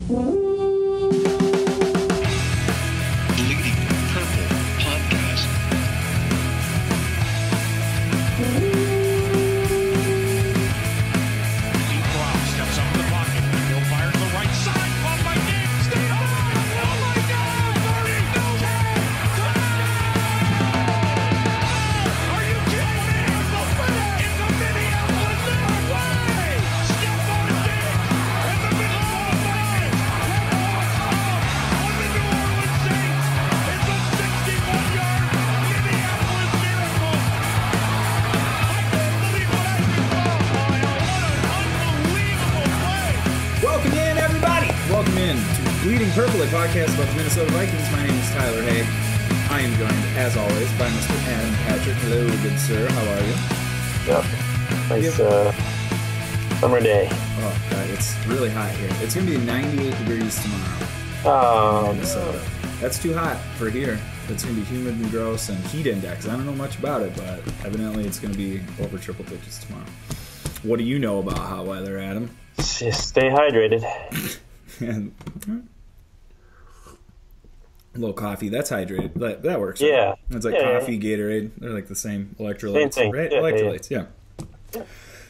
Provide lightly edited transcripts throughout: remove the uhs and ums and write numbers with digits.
Bleeding Purple Podcast. Brown steps up the pocket. He'll fire to the right side. Caught by Diggs. Stay on. Oh my God! 30. No chance. Are you kidding me? In the Minneapolis way. Stephon Diggs in the middle of the line. On the New Orleans Saints. It's a 61-yard Minneapolis miracle. I can't believe what I just saw. What an unbelievable play. Welcome in, everybody. Welcome in to Bleeding Purple, a podcast about the Minnesota Vikings. My name is Tyler Hay. I am joined, as always, by Mr. Adam Patrick. Hello, good sir. How are you? Yep. Nice summer day. Oh, God, it's really hot here. It's going to be 98 degrees tomorrow in Oh, Minnesota. That's too hot for here. It's going to be humid and gross and heat index. I don't know much about it, but evidently it's going to be over triple digits tomorrow. What do you know about hot weather, Adam? just stay hydrated. And a little coffee. That's hydrated. That works. Yeah. Right? It's like Yeah, coffee, Gatorade. They're like the same electrolytes, Same thing. right? Yeah, Electrolytes, yeah.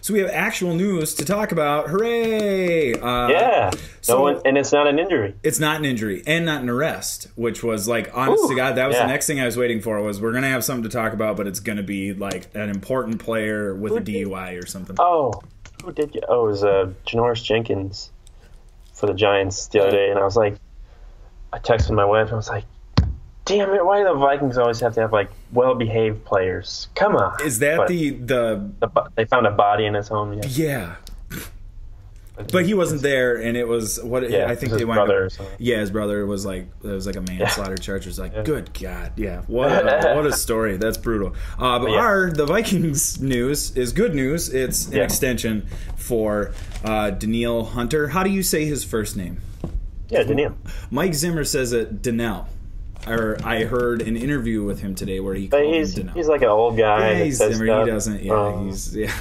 So we have actual news to talk about. Hooray! Yeah. And it's not an injury. It's not an injury and not an arrest, which was like, honest to God, that was yeah. the next thing I was waiting for. Was we're gonna have something to talk about, but it's gonna be like an important player with a DUI or something. Oh, who did you? Oh, it was Janoris Jenkins for the Giants the other day, and I was like, I texted my wife, and I was like, damn it, why do the Vikings always have to have like well-behaved players? Come on. Is that But they found a body in his home? Yeah. But he wasn't there, and it was what Yeah, I think it was they his wound brother up. or something. Yeah, his brother was like there was like a manslaughter charge. It was like, good God, yeah, what a story. That's brutal. But yeah. the Vikings news is good news. It's an extension for Danielle Hunter. How do you say his first name? Yeah, Danielle. Mike Zimmer says it Danielle. Or I heard an interview with him today where he But called he's him Danielle. he's like an old guy. Yeah, that he's says Zimmer. stuff. He doesn't. Yeah,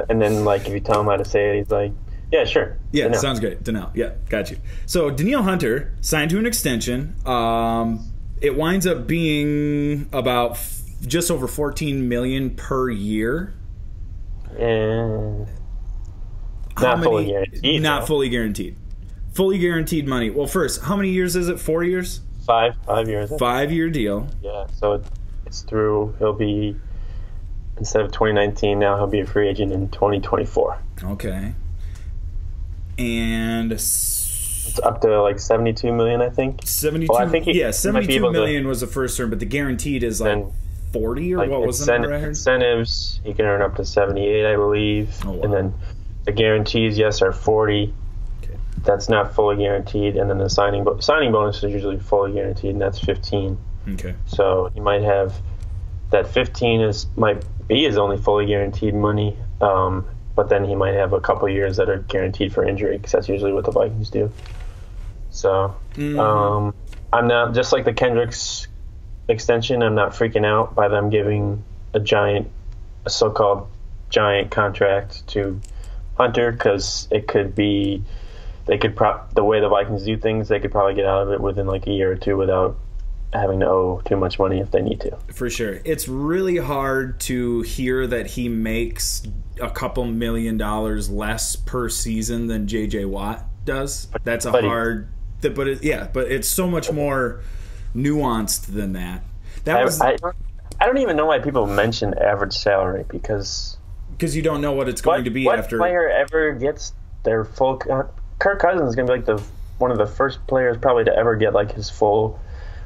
And then like if you tell him how to say it, he's like, yeah, sure. Yeah, Danielle. sounds great. Danielle. Yeah, got you. So Danielle Hunter signed to an extension. It winds up being about just over $14 million per year. And How not fully guaranteed. Not though. fully guaranteed. Fully guaranteed money. Well, first, how many years is it? 4 years? 5 years. 5-year deal. Yeah, so it's through. He'll be, instead of 2019, now he'll be a free agent in 2024. Okay. And It's up to like 72 million, I think. 72. Well, I think he might be 72 able to- million was the first term, but the guaranteed is like Then, 40 or Like what was the number I heard? incentives, he can earn up to 78, I believe. Oh, wow. And then the guarantees, yes, are 40. Okay. That's not fully guaranteed. And then the signing bonus is usually fully guaranteed, and that's 15. Okay. So he might have that 15 might be his only fully guaranteed money, but then he might have a couple years that are guaranteed for injury because that's usually what the Vikings do. So I'm not, just like the Kendricks extension, I'm not freaking out by them giving a so-called giant contract to Hunter, because it could be the way the Vikings do things, they could probably get out of it within like a year or two without having to owe too much money if they need to. For sure. It's really hard to hear that he makes a couple $1 million less per season than J.J. Watt does. That's a hard... But it's so much more nuanced than that. I don't even know why people mention average salary, because you don't know what it's going to be what after... player ever gets their full... Kirk Cousins is going to be like one of the first players probably to ever get like his full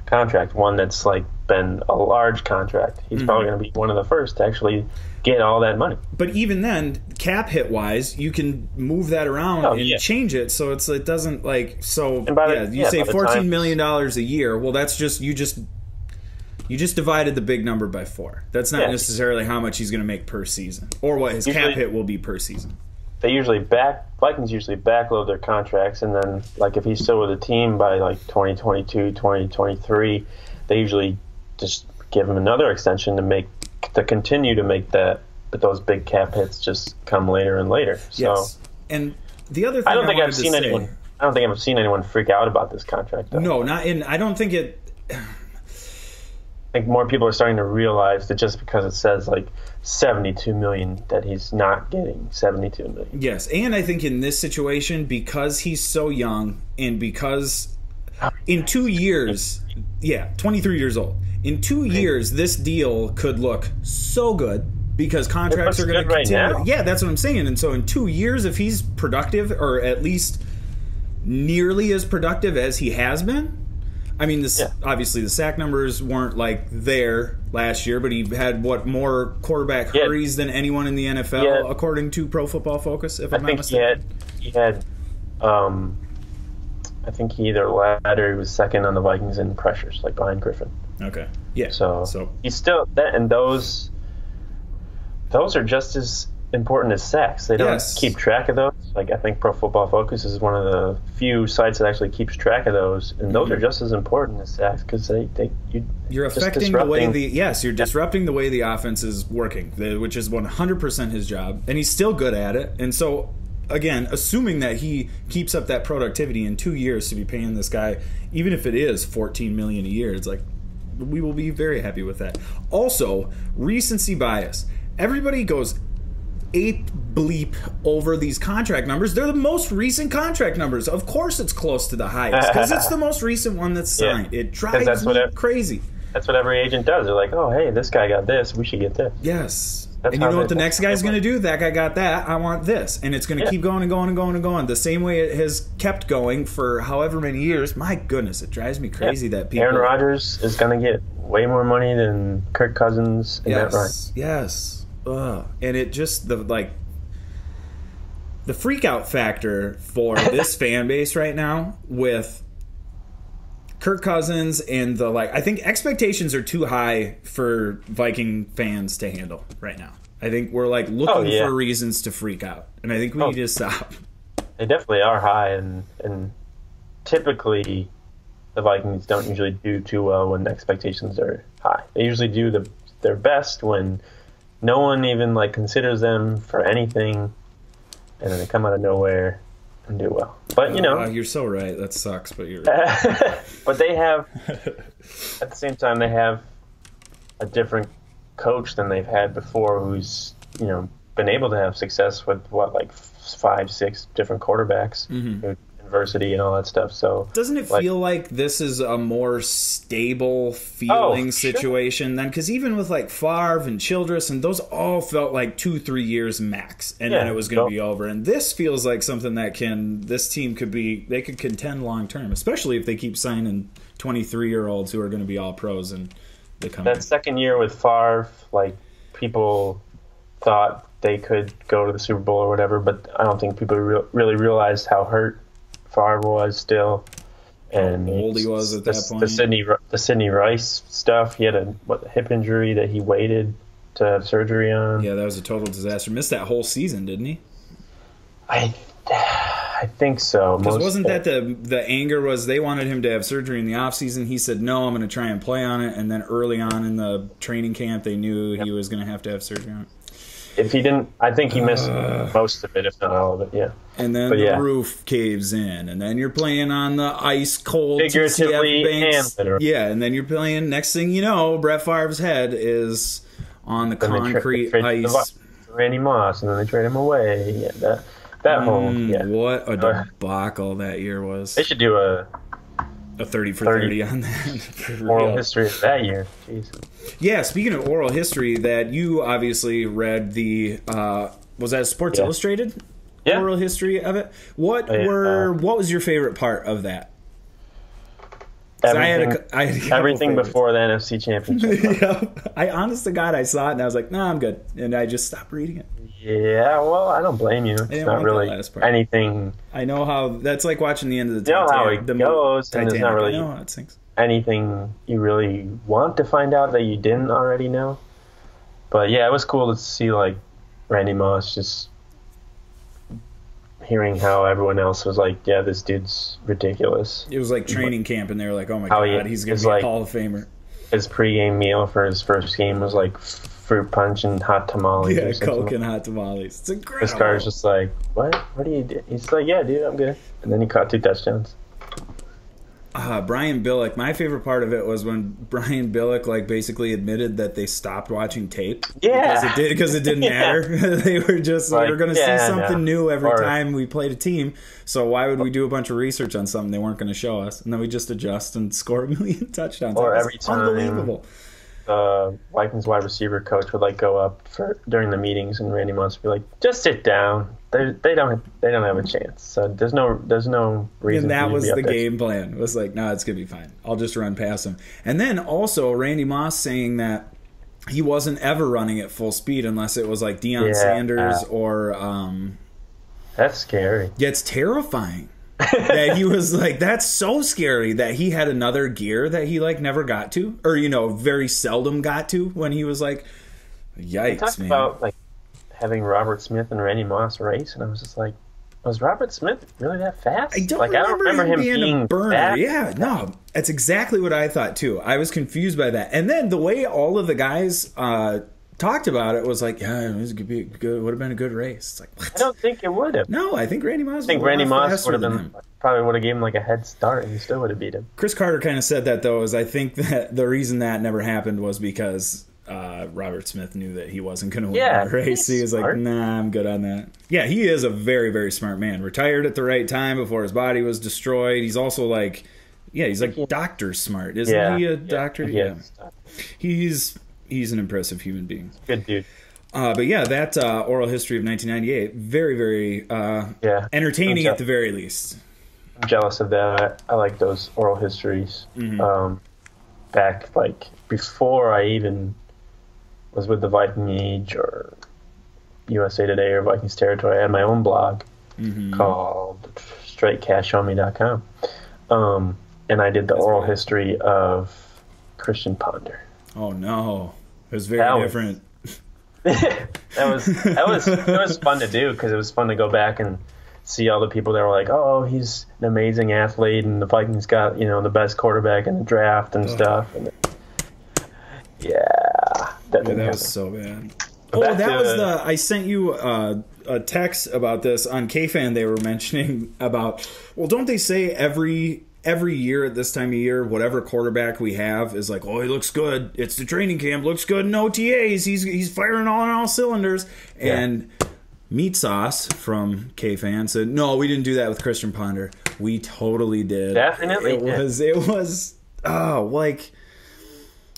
contract, one that's like been a large contract. He's probably going to be one of the first to actually get all that money. But even then, cap hit wise, you can move that around and change it so it doesn't like so. You say $14 million a year. Well, that's just you just divided the big number by 4. That's not necessarily how much he's going to make per season or what his cap hit will be per season. Vikings usually backload their contracts, and then like if he's still with the team by like 2022, 2023, they usually just give him another extension to continue to make that, but those big cap hits just come later and later. So yes. And the other thing I don't think I've seen I don't think I've seen anyone freak out about this contract, though. No, not in. I don't think it. I think more people are starting to realize that just because it says like 72 million, that he's not getting 72 million. Yes, and I think in this situation, because he's so young, and because in 2 years, 23 years old. In 2 years, this deal could look so good. Because contracts are going to continue. Right, that's what I'm saying. And so in 2 years, if he's productive, or at least nearly as productive as he has been, I mean, obviously the sack numbers weren't like there last year, but he had more quarterback hurries than anyone in the NFL, according to Pro Football Focus. If I'm not mistaken, he had. I think he either led or he was second on the Vikings in pressures, like behind Griffin. Okay. Yeah. So he's still that, and those are just as important as sacks. They don't keep track of those. Like, I think Pro Football Focus is one of the few sites that actually keeps track of those, and those are just as important as sacks because you're affecting the way you're disrupting the way the offense is working, which is 100% his job, and he's still good at it. And so, again, assuming that he keeps up that productivity in 2 years to be paying this guy, even if it is $14 million a year, it's like we will be very happy with that. Also, recency bias. Everybody goes ape bleep over these contract numbers. They're the most recent contract numbers. Of course it's close to the highest because it's the most recent one that's signed. It drives me crazy. That's what every agent does. They're like, oh, hey, this guy got this. We should get this. Yes. And you know what the next guy's going to do? That guy got that. I want this. And it's going to keep going and going and going and going. The same way it has kept going for however many years. My goodness, it drives me crazy that people... Aaron Rodgers is going to get way more money than Kirk Cousins and Matt Ryan. Yes. And it just the freak out factor for this fan base right now with Kirk Cousins and I think expectations are too high for Viking fans to handle right now. I think we're looking for reasons to freak out, and I think we need to stop. They definitely are high, and typically the Vikings don't usually do too well when expectations are high. They usually do their best when no one even considers them for anything, and then they come out of nowhere and do well. But you're so right. That sucks, but you're right. But they have, at the same time, they have a different coach than they've had before, who's been able to have success with 5-6 different quarterbacks. Mm-hmm. Adversity and all that stuff. So doesn't it feel like this is a more stable feeling situation then? Because even with Favre and Childress, and those all felt like 2-3 years max, and then it was going to be over. And this feels like something that this team could contend long term, especially if they keep signing 23-year-olds who are going to be all pros and they come. That second year with Favre, people thought they could go to the Super Bowl or whatever, but I don't think people really realized how hurt Favre was still, and how old he was at that point. The Sidney Rice stuff. He had a hip injury that he waited to have surgery on. Yeah, that was a total disaster. Missed that whole season, didn't he? I think so. Because wasn't that the anger was they wanted him to have surgery in the off season? He said no, I'm going to try and play on it, and then early on in the training camp, they knew he was going to have surgery on it. If he didn't, I think he missed most of it, if not all of it, yeah. And then the roof caves in, and then you're playing on the ice cold figuratively banks. And literally. Yeah, and then you're playing, next thing you know, Brett Favre's head is on the concrete ice. Randy Moss, and then they trade him away. Yeah, that whole, what a debacle that year was. They should do a 30 for 30 on that. Oral history of that year. Jeez. Yeah, speaking of oral history, that you obviously read the was that Sports Illustrated oral history of it? What was your favorite part of that? Everything before the NFC Championship. I honest to God, I saw it and I was like, "No, I'm good," and I just stopped reading it. Yeah, well, I don't blame you. It's not really anything. I know how that's like watching the end of the Titanic. You know how it goes, and it's not really I know how it sinks. Anything you really want to find out that you didn't already know. But yeah, it was cool to see Randy Moss just hearing how everyone else was like, yeah, this dude's ridiculous. It was like training camp, and they were like, oh my God, he's going to be a Hall of Famer. His pregame meal for his first game was fruit punch and hot tamales. Yeah, Coke and hot tamales. It's incredible. Chris Carter's just like, what? What do you do? He's like, yeah, dude, I'm good. And then he caught 2 touchdowns. Brian Billick. My favorite part of it was when Brian Billick basically admitted that they stopped watching tape. Yeah, because it didn't matter. They were just we were going to see something new every time we played a team. So why would we do a bunch of research on something they weren't going to show us? And then we just adjust and score 1 million touchdowns. Or every time, unbelievable. Vikings wide receiver coach would go up during the meetings, and Randy Moss would be like, "Just sit down. They don't have a chance. So there's no reason." And that was the game plan. It was like, no, it's gonna be fine. I'll just run past him. And then also Randy Moss saying that he wasn't ever running at full speed unless it was like Deion Sanders or. That's scary. Yeah, it's terrifying. That he was like, that's so scary that he had another gear that he never got to, or very seldom got to when he was like, yikes, man. About having Robert Smith and Randy Moss race, and I was just like, was Robert Smith really that fast? I don't remember him being a burner. Fast. Yeah, no, that's exactly what I thought too. I was confused by that, and then the way all of the guys talked about it was like, yeah, it would have been a good race. It's like, what? I don't think it would have. No, I think Randy Moss. Randy Moss would have probably given him a head start, and he still would have beat him. Chris Carter kind of said that though, is I think that the reason that never happened was because Robert Smith knew that he wasn't going to win that race. He was like, nah, I'm good on that. Yeah, he is a very, very smart man. Retired at the right time before his body was destroyed. He's also he's doctor smart, isn't he? A doctor? Yeah. He's an impressive human being. Good dude. But yeah, that oral history of 1998, very, very entertaining at the very least. I'm jealous of that. I like those oral histories. Mm-hmm. Back before I even was with the Viking Age or USA Today or Vikings Territory, I had my own blog called straightcashonme.com. And I did the oral history of Christian Ponder. Oh no. It was very different. It was fun to do because it was fun to go back and see all the people that were like, oh, he's an amazing athlete, and the Vikings got the best quarterback in the draft and stuff. And that was so bad. I sent you a text about this on KFan. They were mentioning about, well, don't they say every year at this time of year, whatever quarterback we have is like, oh, he looks good. It's the training camp. Looks good in OTAs. He's firing on all cylinders. Yeah. And Meat Sauce from KFan said, no, we didn't do that with Christian Ponder. We totally did. Definitely.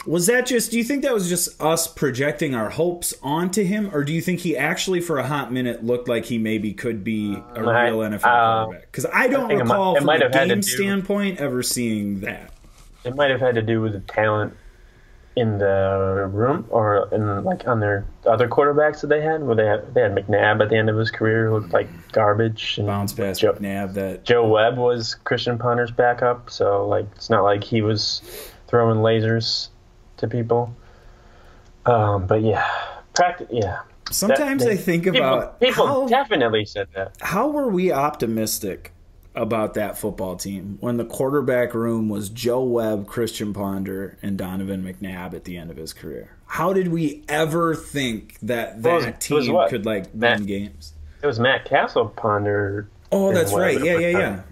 Was that just, do you think that was just us projecting our hopes onto him? Or do you think he actually, for a hot minute, looked like he maybe could be a real NFL quarterback? Because I don't recall from a game standpoint ever seeing that. It might have had to do with the talent in the room or on their other quarterbacks that they had, where they had McNabb at the end of his career who looked like garbage. And bounce past McNabb. Joe Webb was Christian Ponder's backup, so it's not like he was throwing lasers to people. But sometimes I think about people definitely said that. How were we optimistic about that football team when the quarterback room was Joe Webb, Christian Ponder, and Donovan McNabb at the end of his career? How did we ever think that team could win games? It was Matt Castle, Ponder. Oh, that's right. Yeah.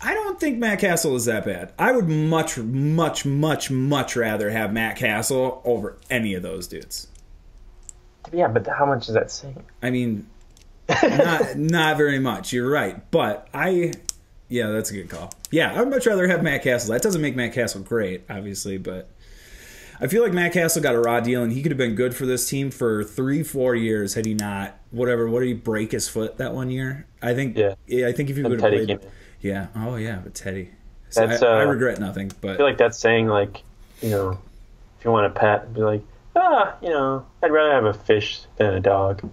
I don't think Matt Castle is that bad. I would much, much, much, much rather have Matt Castle over any of those dudes. Yeah, but how much is that saying? I mean, not very much. You're right. But that's a good call. Yeah, I'd much rather have Matt Castle. That doesn't make Matt Castle great, obviously, but I feel like Matt Castle got a raw deal, and he could have been good for this team for 3-4 years had he not, what did he break his foot that one year? I think if he would have played. Yeah. Oh, yeah, but Teddy. So I regret nothing. But I feel like that's saying, if you want a pet, be like, I'd rather have a fish than a dog.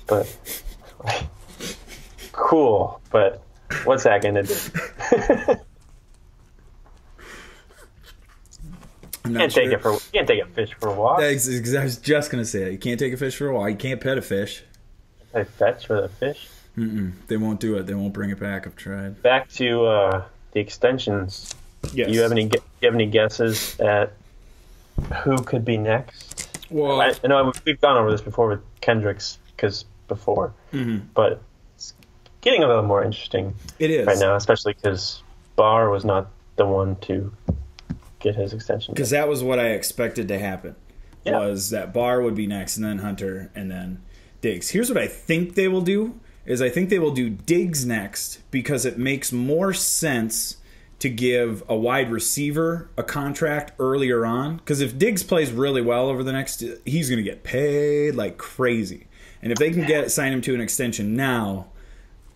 But, cool. But what's that going to do? You can't take a fish for a walk. I was just going to say that. You can't take a fish for a walk. You can't pet a fish. Play fetch with a fish? They won't do it. They won't bring it back. I've tried. Back to the extensions. Yes. Do you have any guesses at who could be next? Well, I know we've gone over this before with Kendricks but it's getting a little more interesting. It is right now, especially because Barr was not the one to get his extension. Because that was what I expected to happen. Was that Barr would be next, and then Hunter, and then Diggs. Here's what I think they will do: I think they will do Diggs next because it makes more sense to give a wide receiver a contract earlier on. Because if Diggs plays really well over the next, he's going to get paid like crazy. And if they can sign him to an extension now,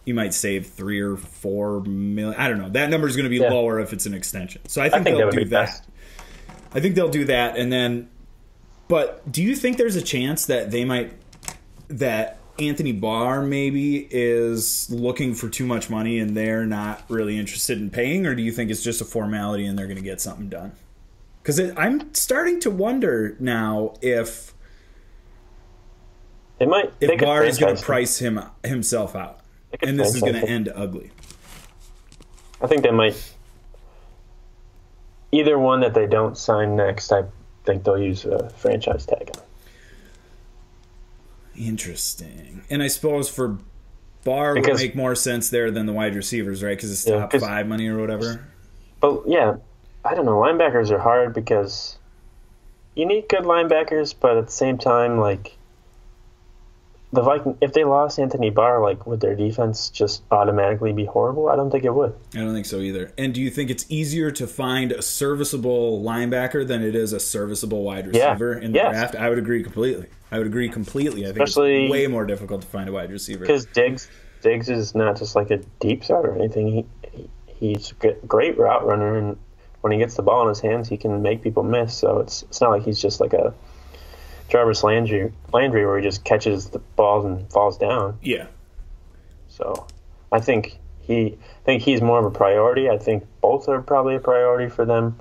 you might save $3 or $4 million. I don't know. That number is going to be lower if it's an extension. So I think they'll do that. I think they'll do that, and then. But do you think there's a chance that that Anthony Barr maybe is looking for too much money and they're not really interested in paying, or do you think it's just a formality and they're going to get something done? Because I'm starting to wonder now if Barr is going to price himself out, and this is going to end ugly. I think they might. Either one that they don't sign next, I think they'll use a franchise tag on. Interesting. And I suppose for Barr would make more sense there than the wide receivers, right? Because it's top 5 money or whatever. But I don't know. Linebackers are hard because you need good linebackers, but at the same time, like the Vikings, if they lost Anthony Barr, like would their defense just automatically be horrible? I don't think it would. I don't think so either. And do you think it's easier to find a serviceable linebacker than it is a serviceable wide receiver in the draft? I would agree completely. I think it's way more difficult to find a wide receiver. Because Diggs is not just like a deep shot or anything. He's a great route runner, and when he gets the ball in his hands, he can make people miss. So it's not like he's just like a Jarvis Landry where he just catches the balls and falls down. Yeah. So I think he's more of a priority. I think both are probably a priority for them.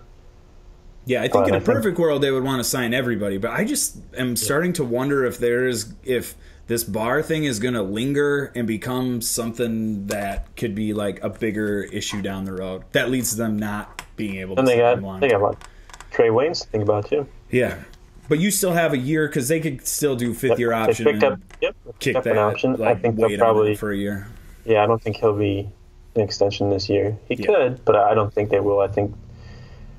Yeah, I think in a perfect world they would want to sign everybody, but I just am starting to wonder if this Barr thing is going to linger and become something that could be like a bigger issue down the road that leads to them not being able to sign him long. They got like Trey Waynes to think about too. Yeah. But you still have a year because they could still do fifth-year option. They picked up an option. Like, I think they'll probably for a year. Yeah, I don't think he'll be an extension this year. He could, but I don't think they will. I think,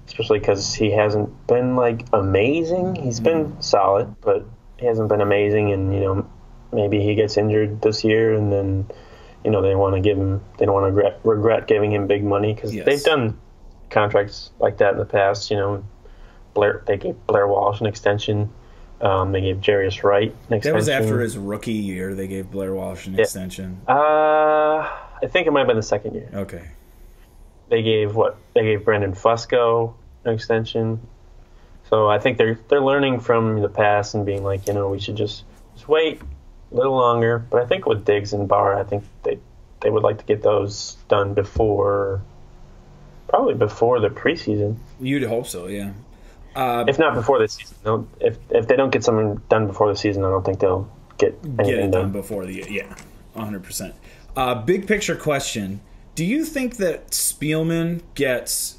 especially because he hasn't been like amazing. He's been solid, but he hasn't been amazing. And maybe he gets injured this year, and then they want to give him. They don't want to regret giving him big money because they've done contracts like that in the past. They gave Blair Walsh an extension. They gave Jarius Wright an extension. That was after his rookie year. They gave Blair Walsh an extension. I think it might have been the second year. Okay. They gave Brandon Fusco an extension. So I think they're learning from the past and being like, we should just wait a little longer. But I think with Diggs and Barr, I think they would like to get those done probably before the preseason. You'd hope so, yeah. If not before the season, if they don't get something done before the season, I don't think they'll get anything done before 100%. Big picture question: do you think that Spielman gets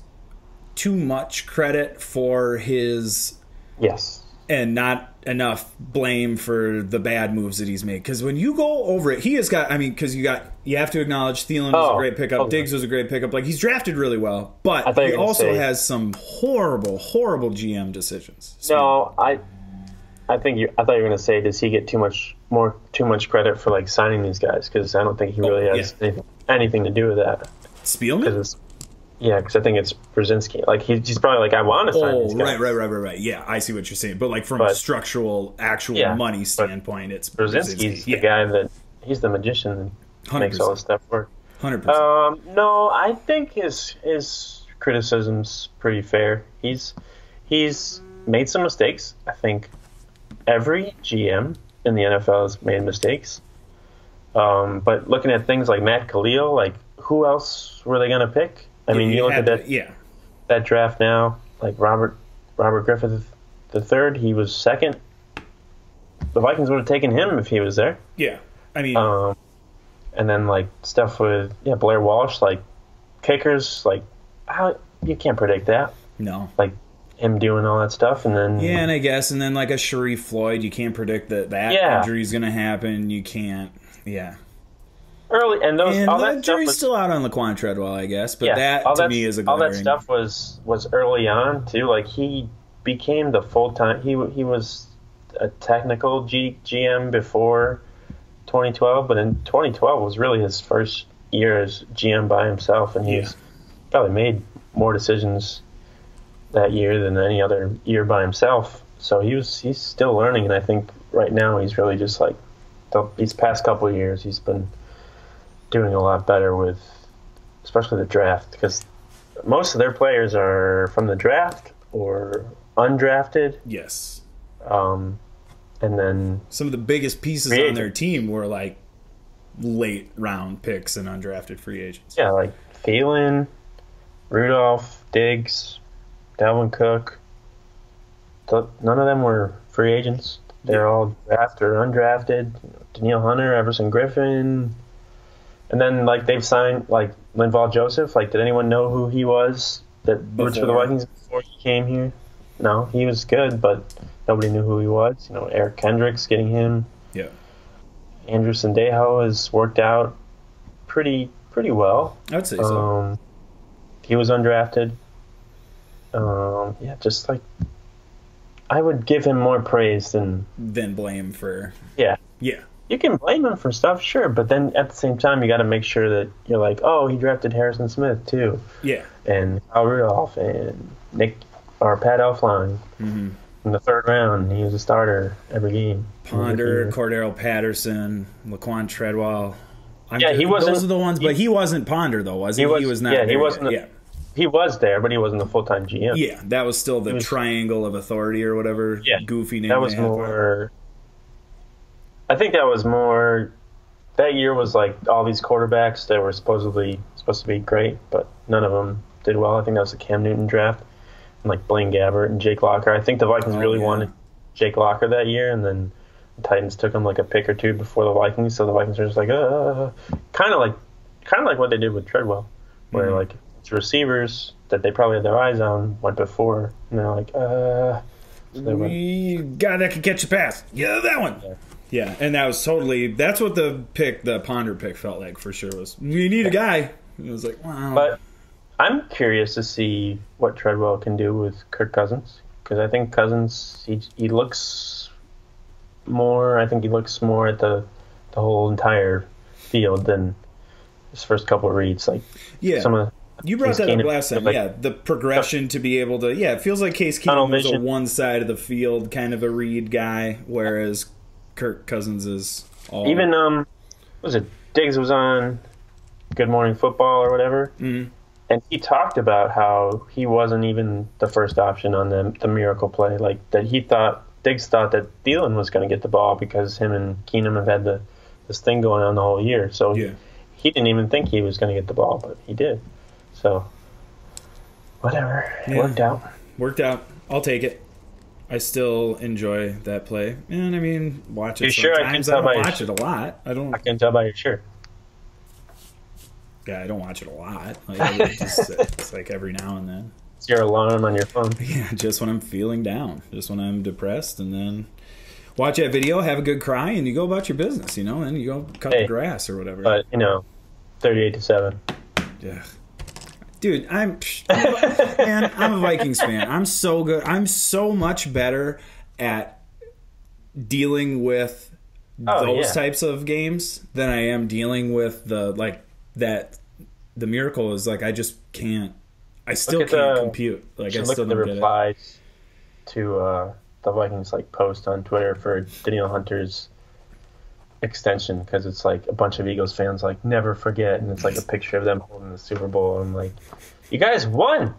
too much credit for his and not enough blame for the bad moves that he's made? Because when you go over it, he has got. I mean, because you have to acknowledge Thielen was a great pickup. Diggs was a great pickup. Like, he's drafted really well, but he also has some horrible GM decisions. No, I thought you were going to say, does he get too much credit for like signing these guys? Because I don't think he really has anything to do with that. Spielman. Because I think it's Brzezinski. Like he's probably like, I want to sign these guys. Right. Yeah, I see what you're saying. But like from a structural, actual money standpoint, it's Brzezinski's the guy that he's the magician that makes all this stuff work. 100%. No, I think his criticism's pretty fair. He's made some mistakes. I think every GM in the NFL has made mistakes. But looking at things like Matt Khalil, like who else were they going to pick? I mean, you look at that draft now, like Robert Griffith III, he was second. The Vikings would have taken him if he was there. Yeah, I mean, and then like stuff with Blair Walsh, like kickers, like you can't predict that. No, like him doing all that stuff, and then and I guess, and then like a Sharif Floyd, you can't predict that injury is going to happen. You can't, early, and those all the that jury's stuff still out on Laquan Treadwell, I guess. But that me is a glaring. All that stuff was early on too. Like he became the full time. He was a technical GM before 2012, but in 2012 was really his first year as GM by himself, and he's probably made more decisions that year than any other year by himself. So he's still learning, and I think right now he's really just like these past couple of years he's been doing a lot better with, especially the draft, because most of their players are from the draft or undrafted. Yes. And then some of the biggest pieces on their team were like late round picks and undrafted free agents. Yeah, like Thielen, Rudolph, Diggs, Dalvin Cook. None of them were free agents. They're all drafted or undrafted. Danielle Hunter, Everson Griffin. And then, like, they've signed, like, Linval Joseph. Like, did anyone know who he was that roots for the Vikings before he came here? No, he was good, but nobody knew who he was. You know, Eric Kendricks getting him. Yeah. Andrew Sandejo has worked out pretty well. I'd say so. He was undrafted. Just like, I would give him more praise than blame for. Yeah. Yeah. You can blame him for stuff, sure, but then at the same time, you got to make sure that you're like, oh, he drafted Harrison Smith too. Yeah. And Kyle Rudolph and Pat Elflein in the third round. He was a starter every game. Ponder, Cordero Patterson, Laquan Treadwell. He wasn't. Those are the ones, but he wasn't Ponder though, was he? He was not. Yeah, he wasn't. He was there, but he wasn't the full-time GM. Yeah, that was still the triangle of authority or whatever goofy name. That was more. I think that was more. That year was like all these quarterbacks that were supposed to be great, but none of them did well. I think that was the Cam Newton draft, and like Blaine Gabbert and Jake Locker. I think the Vikings really wanted Jake Locker that year, and then the Titans took him like a pick or two before the Vikings. So the Vikings were just like, kind of like what they did with Treadwell, where like it's receivers that they probably had their eyes on went before, and they're like, guy that can catch a pass. Yeah, that one. Yeah, and that was that's what the Ponder pick felt like for sure was, we need a guy. It was like, wow. But I'm curious to see what Treadwell can do with Kirk Cousins, because I think Cousins, he looks more at the whole entire field than his first couple of reads. Like some of you brought that up last time, the progression to be able to, it feels like Case Keenum was a one side of the field kind of a read guy, whereas Kirk Cousins is all... Even, Diggs was on Good Morning Football or whatever, and he talked about how he wasn't even the first option on the miracle play, like that Diggs thought that Thielen was going to get the ball because him and Keenum have had this thing going on the whole year, so he didn't even think he was going to get the ball, but he did. So, whatever. It Worked out. I'll take it. I still enjoy that play. And, I mean, watch it sometimes. I don't watch it a lot. I can tell by your shirt. Yeah, I don't watch it a lot. Like, it's like every now and then. It's your alarm on your phone. Yeah, just when I'm feeling down. Just when I'm depressed. And then watch that video, have a good cry, and you go about your business, and you go cut the grass or whatever. But, 38-7. Yeah. Dude, I'm a Vikings fan. I'm so good. I'm so much better at dealing with those types of games than I am dealing with the miracle is like I just can't. I still can't compute. Like I still don't get it. Look at the replies to the Vikings post on Twitter for Danielle Hunter's extension, because it's like a bunch of Eagles fans never forget, and it's like a picture of them holding the Super Bowl. I'm like, you guys won,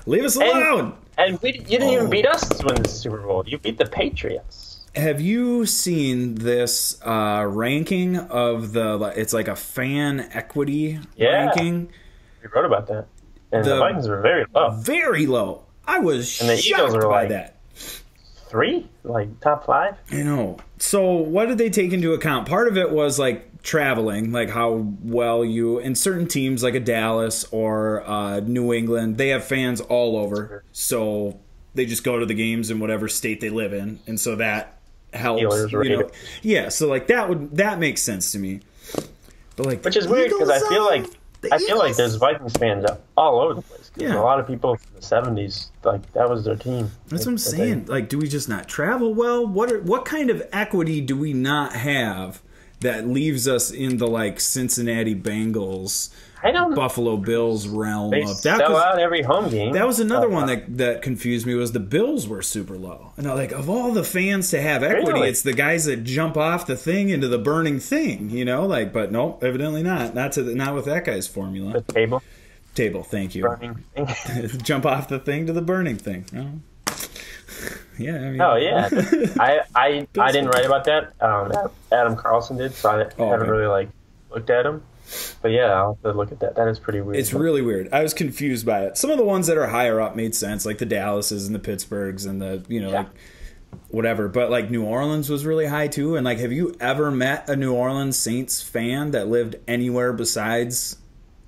leave us alone. And you didn't even beat us to win the Super Bowl. You beat the Patriots. Have you seen this ranking of it's like a fan equity ranking? We wrote about that, and the Vikings were very low. I was shocked Eagles were by that. 3, top 5. I know. So what did they take into account? Part of it was traveling, like how well you in certain teams like a Dallas or New England, they have fans all over, so they just go to the games in whatever state they live in, and so that helps. Yeah, so like that makes sense to me. But like, which is weird because I feel like there's Vikings fans all over the place. Yeah. A lot of people from the 70s, like that was their team. That's what I'm saying. Like, do we just not travel well? What kind of equity do we not have that leaves us in the like Cincinnati Bengals, Buffalo Bills realm? They sell out every home game. That was another one that confused me, was the Bills were super low. And like, of all the fans to have equity, it's the guys that jump off the thing into the burning thing, you know? Like, but no, evidently not. Not with that guy's formula. The table, thank you. Burning thing. Jump off the thing to the burning thing. Oh. Yeah. I mean, I didn't write about that. Adam Carlson did, so I haven't really looked at him. But yeah, I'll have to look at that. That is pretty weird. It's really weird. I was confused by it. Some of the ones that are higher up made sense, like the Dallases and the Pittsburghs and the like whatever. But like New Orleans was really high too. And like, have you ever met a New Orleans Saints fan that lived anywhere besides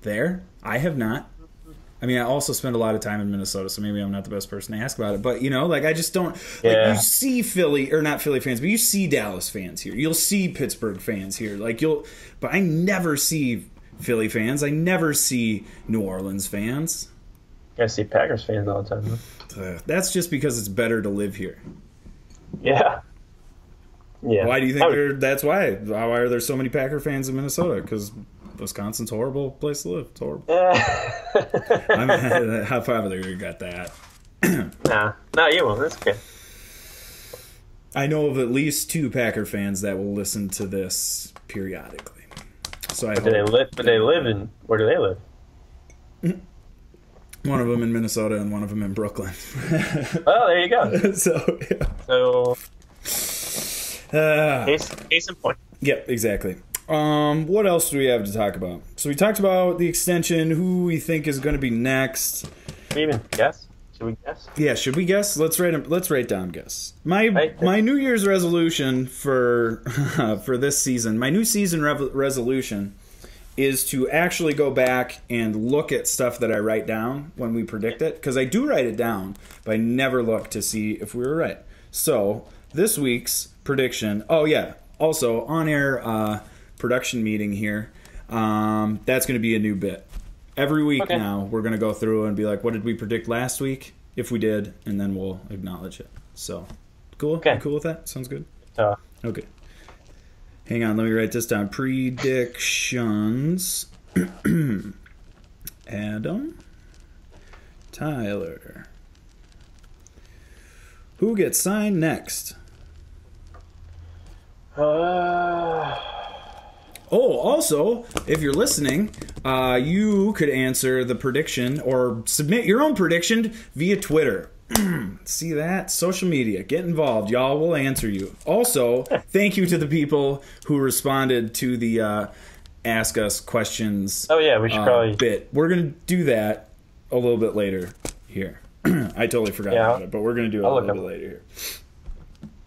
there? I have not. I mean, I also spend a lot of time in Minnesota, so maybe I'm not the best person to ask about it. But, like, I just don't... Like, you see not Philly fans, but you see Dallas fans here. You'll see Pittsburgh fans here. But I never see Philly fans. I never see New Orleans fans. I see Packers fans all the time, though. That's just because it's better to live here. Yeah. Yeah. Why do you think that's why? Why are there so many Packer fans in Minnesota? Because... Wisconsin's a horrible place to live. It's horrible. How probably you got that. No, you won't. That's okay. I know of at least 2 Packer fans that will listen to this periodically. So where do they live? One of them in Minnesota and one of them in Brooklyn. Oh, there you go. So case in point. Yep, exactly. What else do we have to talk about? So we talked about the extension, who we think is going to be next. Should we even guess? Should we guess? Yeah, should we guess? Let's write down guess. My New Year's resolution for this season, my new season resolution is to actually go back and look at stuff that I write down when we predict it, because I do write it down, but I never look to see if we were right. So this week's prediction. Oh yeah, also on air. Production meeting here. That's going to be a new bit. Every week now, we're going to go through and be like, what did we predict last week? If we did, and then we'll acknowledge it. So, cool? Okay. You cool with that? Sounds good? Okay. Hang on, let me write this down. Predictions. Adam. Tyler. Who gets signed next? Oh, also, if you're listening, you could answer the prediction or submit your own prediction via Twitter. See that? Social media. Get involved. Y'all will answer you. Also, thank you to the people who responded to the Ask Us Questions we should probably... bit. We're going to do that a little bit later here. I totally forgot about it, but we're going to do it a little bit later here.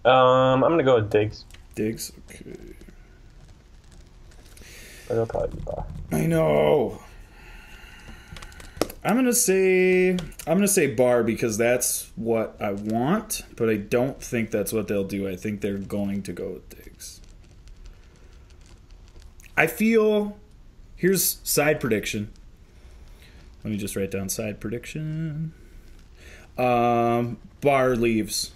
I'm going to go with Diggs. Diggs? Okay. It'll probably be Barr. I know. I'm gonna say Barr because that's what I want, but I don't think that's what they'll do. I think they're going to go with Diggs. I feel. Here's side prediction. Let me just write down side prediction. Barr leaves.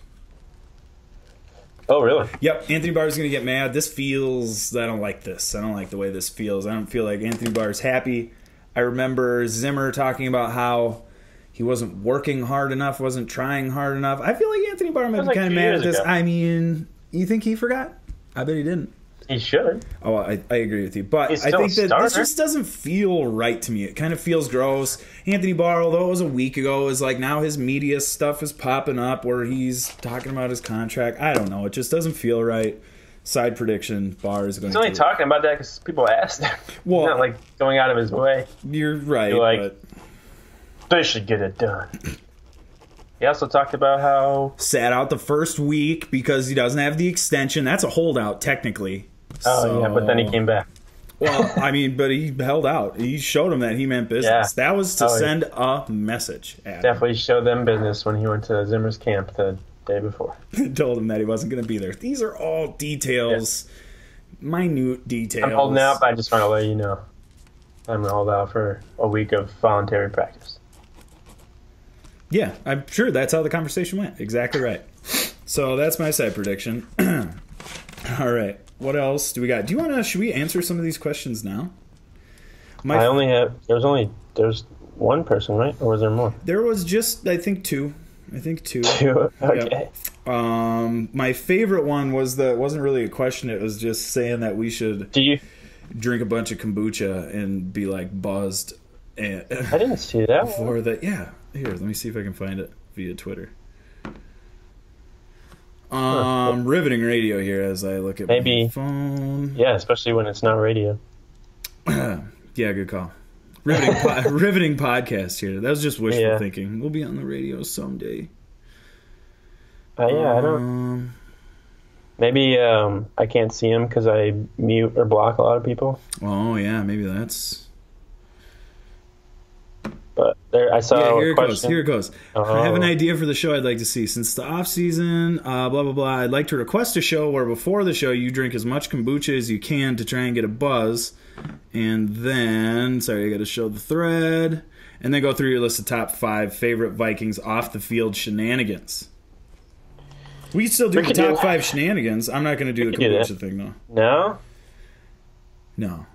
Oh, really? Yep, Anthony Barr's going to get mad. This feels... I don't like this. I don't like the way this feels. I don't feel like Anthony Barr's happy. I remember Zimmer talking about how he wasn't working hard enough, wasn't trying hard enough. I feel like Anthony Barr might be kind of mad at this. I mean, you think he forgot? I bet he didn't. He should. Oh, I agree with you. But I think that this just doesn't feel right to me. It kind of feels gross. Anthony Barr, although it was a week ago, is like now his media stuff is popping up where he's talking about his contract. I don't know. It just doesn't feel right. Side prediction, Barr is going to... He's only talking about that because people asked him. Well, he's not like going out of his way. You're right. You're like, they should get it done. He also talked about how... Sat out the first week because he doesn't have the extension. That's a holdout, technically. Oh, yeah, but then he came back. Well, I mean, but he held out. He showed him that he meant business. Yeah. That was to send a message. Definitely showed them business when he went to Zimmer's camp the day before. Told him that he wasn't going to be there. These are all details, minute details. I'm holding out, but I just want to let you know. I'm going to hold out for a week of voluntary practice. Yeah, I'm sure that's how the conversation went. Exactly right. So that's my side prediction. All right. What else do we got? Should we answer some of these questions now? There's one person, right? Or was there more? There was just, I think two. Two? Okay. Yep. My favorite one wasn't really a question. It was just saying that we should drink a bunch of kombucha and be like buzzed. And I didn't see that before that. Yeah. Here, let me see if I can find it via Twitter. Riveting radio here as I look at my phone. Yeah, especially when it's not radio. Yeah, good call. Riveting podcast here. That was just wishful thinking. We'll be on the radio someday. I don't. Maybe I can't see him because I mute or block a lot of people. Oh yeah, maybe that's. But there, I saw. Yeah, here it goes. I have an idea for the show I'd like to see. Since the off season, blah blah blah. I'd like to request a show where before the show you drink as much kombucha as you can to try and get a buzz, and then I got to show the thread, and then go through your list of top 5 favorite Vikings off the field shenanigans. We still do the top 5 shenanigans. I'm not going to do the kombucha thing though. No.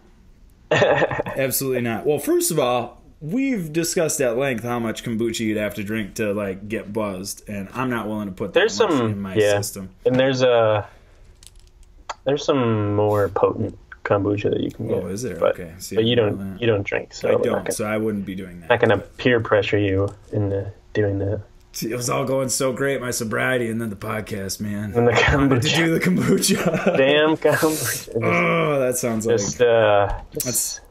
Absolutely not. Well, first of all, we've discussed at length how much kombucha you'd have to drink to like get buzzed, and I'm not willing to put that much in my system. And there's some more potent kombucha that you can get. Oh, is there? Okay. See, but you don't drink, so I don't. So I wouldn't be doing that. Not gonna peer pressure you into doing that. See, it was all going so great, my sobriety, and then the podcast, man. And the kombucha. I wanted to do the kombucha. Damn kombucha. Oh, that sounds just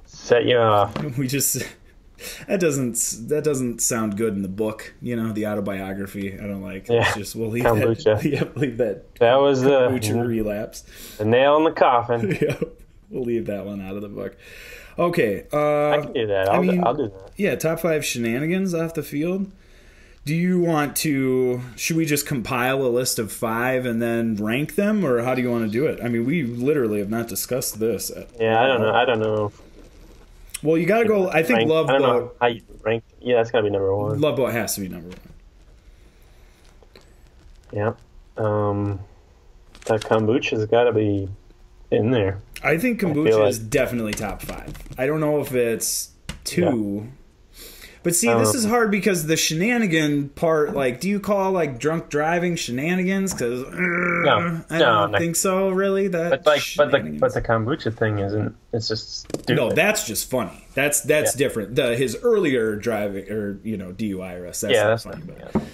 set you off. We just. That doesn't sound good in the book, the autobiography. I don't like. Yeah, it's just we'll leave kombucha. that. Yeah, leave that. That was the kombucha relapse. The nail in the coffin. Yeah, we'll leave that one out of the book. Okay, I can do that. I'll do that. Yeah, top 5 shenanigans off the field. Do you want to? Should we just compile a list of 5 and then rank them, or how do you want to do it? I mean, we literally have not discussed this. Yeah, I don't know. Well, you got to go. I think Love Boat. I don't know how you rank. Yeah, that's got to be number 1. Love Boat has to be number 1. Yeah. That kombucha's got to be in there. I think kombucha is definitely top 5. I don't know if it's 2. Yeah. But see, this is hard because the shenanigan part, like, do you call, like, drunk driving shenanigans? Because I don't think so, really. But the kombucha thing isn't. It's just stupid. No, that's just funny. That's different. His earlier driving or DUI arrest. That's not funny.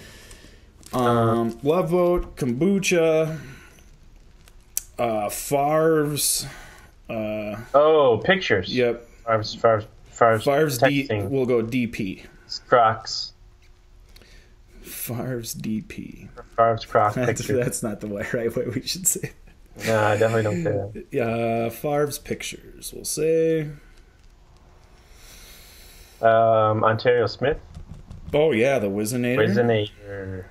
But Love Boat, kombucha, Favre's. Pictures. Yep. Favre's we'll go DP. Crocs. Favre's DP. Favre's Crocs pictures. That's not the right way we should say it. No, I definitely don't say that. Yeah, Favre's pictures, we'll say. Ontario Smith. Oh, yeah, the Whizzinator.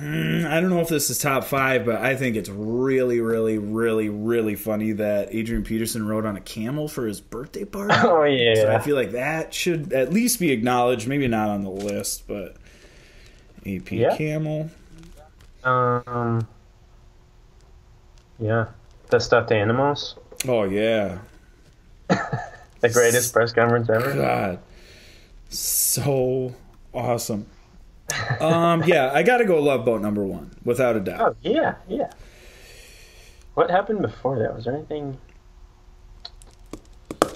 I don't know if this is top 5, but I think it's really, really, really, really funny that Adrian Peterson rode on a camel for his birthday party. Oh, yeah. So I feel like that should at least be acknowledged. Maybe not on the list, but AP camel. Yeah. The stuffed animals. Oh, yeah. The greatest press conference ever. God. So awesome. Yeah, I gotta go Love Boat number 1, without a doubt. Oh, yeah. What happened before that? Was there anything? I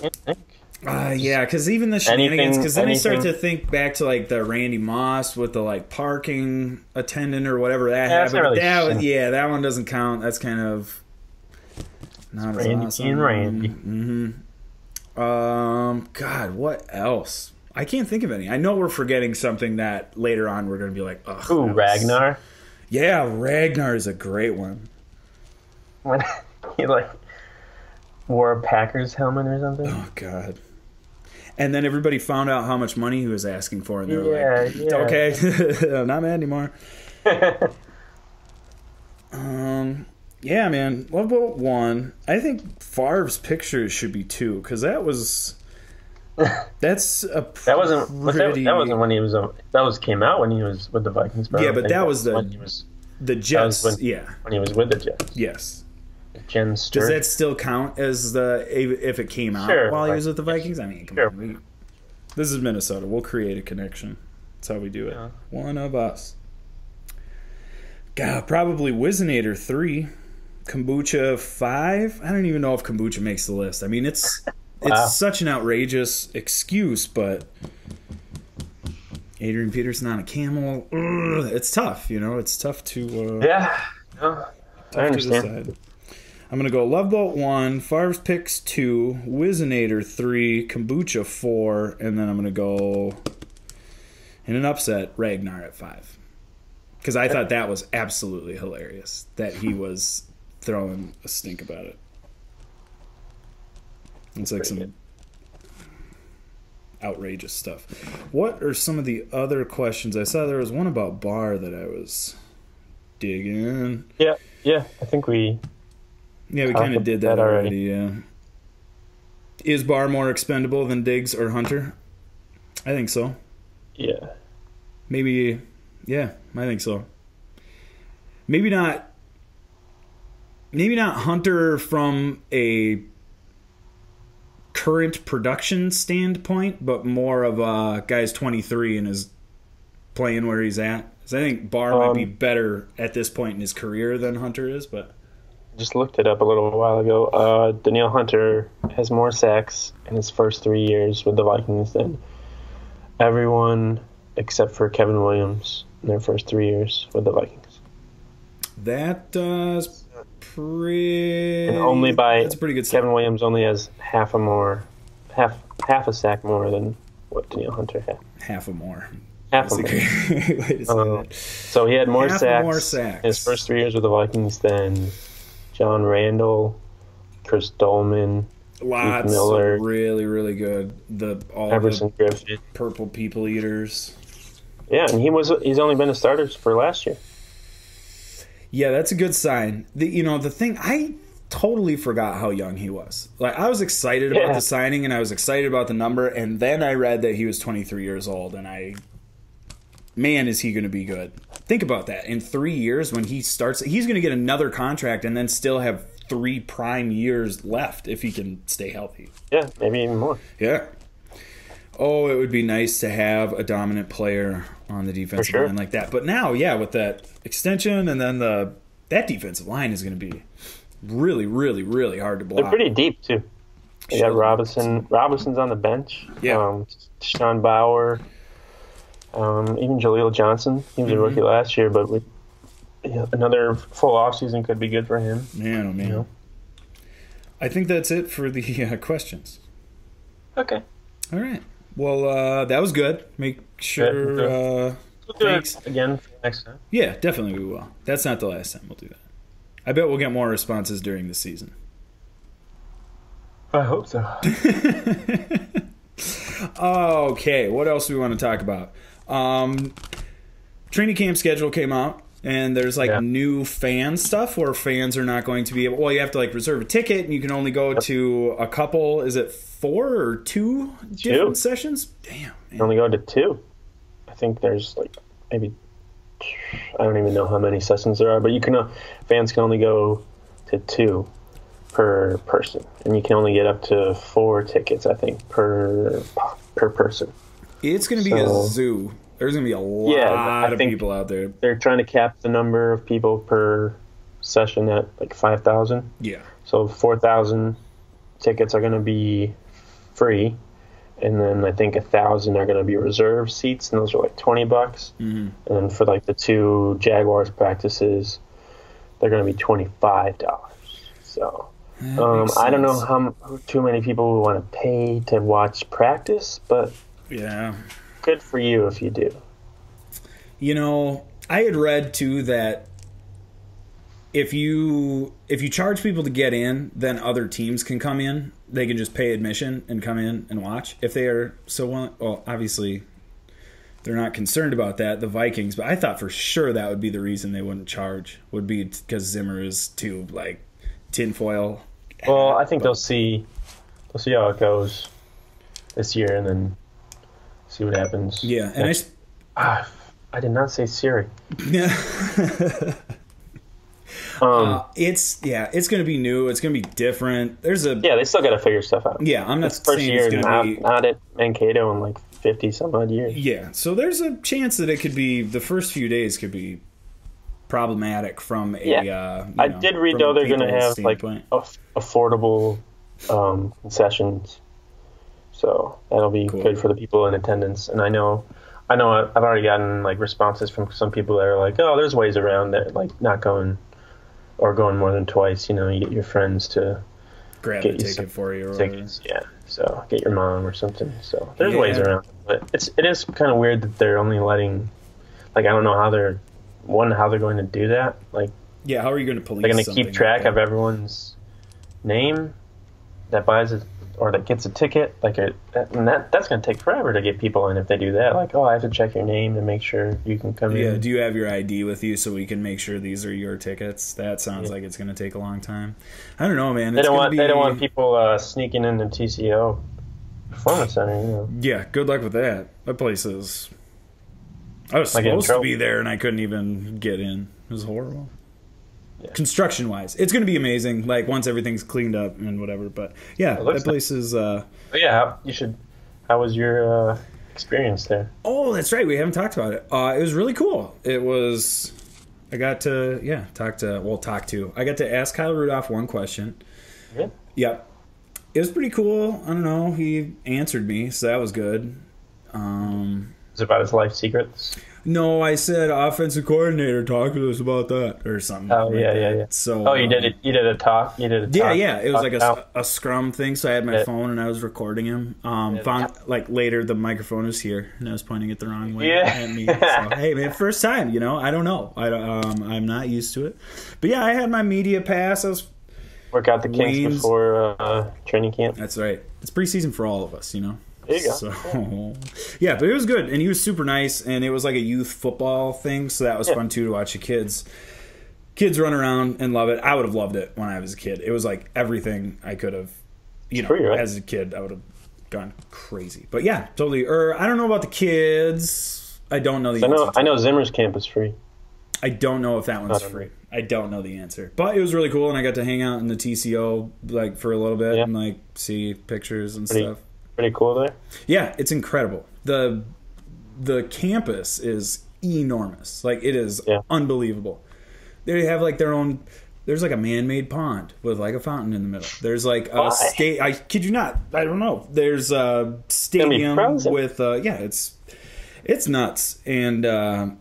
can't think. Yeah, because even the shenanigans, because then you start to think back to like the Randy Moss with the like parking attendant or whatever that happened. That one doesn't count. That's kind of not as awesome. And Randy. Mm-hmm. God, what else? I can't think of any. I know we're forgetting something that later on we're going to be like, ugh. Ooh, Ragnar. Yeah, Ragnar is a great one. He wore a Packers helmet or something. Oh God. And then everybody found out how much money he was asking for, and they were okay, I'm not mad anymore. Yeah, man. Love Boat 1. I think Favre's pictures should be 2, because that was... That's a pretty... That wasn't when he was... That came out when he was with the Vikings. Bro. Yeah, but that was the Jets. When he was with the Jets. Yes. Jen Stewart. Does that still count as if it came out while he was with the Vikings? I mean, come on. This is Minnesota. We'll create a connection. That's how we do it. Yeah. One of us. God, probably Whizzinator 3. Kombucha 5. I don't even know if kombucha makes the list. I mean, it's such an outrageous excuse, but Adrian Peterson on a camel. It's tough, It's tough to. I understand. I'm going to go Love Boat 1, Favre's Picks 2, Whizzinator 3, Kombucha 4, and then I'm going to go, in an upset, Ragnar at 5. Because I thought that was absolutely hilarious, that he was throwing a stink about it. It's like some outrageous stuff. What are some of the other questions? I saw there was one about Barr that I was digging. Yeah, I think we... Yeah, we kind of did that already, yeah. Is Barr more expendable than Diggs or Hunter? I think so. Yeah. Maybe, yeah, I think so. Maybe not Hunter from a current production standpoint, but more of a guy's 23 and is playing where he's at. So I think Barr might be better at this point in his career than Hunter is, but... Just looked it up a little while ago. Danielle Hunter has more sacks in his first 3 years with the Vikings than everyone except for Kevin Williams in their first 3 years with the Vikings. That does pretty... And only by... That's a pretty good sack. Kevin Williams only has half a sack more than what Danielle Hunter had. Half a more. Half a more. Way to say that. So he had more sacks in his first 3 years with the Vikings than... John Randall, Chris Dolman, lots Keith Miller, of really, really good. Everson Griffin, purple people eaters. Yeah, and he's only been a starter for last year. Yeah, that's a good sign. The thing, I totally forgot how young he was. Like, I was excited about the signing and I was excited about the number, and then I read that he was 23 years old, and man, is he going to be good. Think about that. In 3 years, when he starts, he's going to get another contract and then still have 3 prime years left if he can stay healthy. Yeah, maybe even more. Yeah. Oh, it would be nice to have a dominant player on the defensive line like that. But now, with that extension and then that defensive line is going to be really, really, really hard to block. They're pretty deep, too. You got Robinson. Robinson's on the bench. Yeah. Sean Bauer. Even Jaleel Johnson, he was a rookie last year, but another full offseason could be good for him. Man, oh man. I think that's it for the questions. Okay. All right. Well, that was good. Make sure... we'll do it again for next time. Yeah, definitely we will. That's not the last time we'll do that. I bet we'll get more responses during the season. I hope so. Okay, what else do we want to talk about? Training camp schedule came out, and there's new fan stuff where fans are not going to be able... Well, you have to reserve a ticket, and you can only go to a couple... Is it 4 or 2 different sessions? Damn, man. You only go to 2. I think there's maybe... I don't even know how many sessions there are, but fans can only go to 2 per person, and you can only get up to 4 tickets, I think, per person. It's going to be a zoo. There's going to be a lot of people out there. They're trying to cap the number of people per session at 5,000. Yeah. So 4,000 tickets are going to be free, and then I think 1,000 are going to be reserved seats, and those are $20. Mm-hmm. And then for the 2 Jaguars practices, they're going to be $25. So I don't know how too many people will want to pay to watch practice, but yeah, good for you if you do. I had read too that if you charge people to get in, then other teams can come in. They can just pay admission and come in and watch. If they are well, obviously they're not concerned about that, the Vikings. But I thought for sure that would be the reason they wouldn't charge. Would be because Zimmer is too like tinfoil. Well, I think they'll see how it goes this year, and then see what happens. Yeah, and I did not say Siri. Yeah. It's going to be new. It's going to be different. They still got to figure stuff out. Yeah, I'm not saying year, it's going to be not at Mankato in like 50 some odd years. Yeah, so there's a chance that it could be the first few days could be problematic from a. I did read though they're going to have standpoint. Like affordable concessions, so that'll be good for the people in attendance. And I know I've already gotten like responses from some people that are like, oh, there's ways around that, like not going. Or going more than twice, you get your friends to grab a ticket for you or tickets. Yeah, so get your mom or something. So there's ways around, but it is kind of weird that they're only letting, like, I don't know how they're going to do that. Like, yeah, how are you going to police? They're going to keep track of everyone's name that buys it or that gets a ticket. Like, and that's going to take forever to get people in if they do that. Like, oh, I have to check your name to make sure you can come in. Yeah, do you have your ID with you so we can make sure these are your tickets? That sounds like it's going to take a long time. I don't know, man. They don't want people sneaking into TCO Performance Center. Yeah, good luck with that. That place is. I was supposed to be there and I couldn't even get in. It was horrible. Yeah. Construction-wise, it's going to be amazing. Like once everything's cleaned up and whatever. But yeah, that place is. How was your experience there? Oh, that's right. We haven't talked about it. It was really cool. It was. I got to talk to. I got to ask Kyle Rudolph one question. Yeah. Yep. It was pretty cool. I don't know. He answered me, so that was good. Is it about his life secrets? No, I said offensive coordinator, talk to us about that or something. Oh, yeah. So, you did it. You did a talk. Yeah. It was like a scrum thing. So I had my phone and I was recording him. Like later, the microphone was here and I was pointing it the wrong way at me. So, hey, man, first time. I don't know. I'm not used to it. But yeah, I had my media pass. I was work out the kinks before training camp. That's right. It's preseason for all of us. There you go. So, yeah, but it was good, and he was super nice, and it was like a youth football thing, so that was fun too to watch the kids run around and love it. I would have loved it when I was a kid. It was like everything I could have, free, right? As a kid, I would have gone crazy. But yeah, totally. I don't know about the kids. I don't know the answer. I know Zimmer's camp is free. I don't know if that one's free. I don't know the answer. But it was really cool, and I got to hang out in the TCO like for a little bit and like see pictures and stuff. Pretty cool there. Yeah, it's incredible. The campus is enormous. Like it is unbelievable. They have like their own. There's like a man-made pond with like a fountain in the middle. There's like a state. I kid you not. I don't know. There's a stadium with it's nuts, and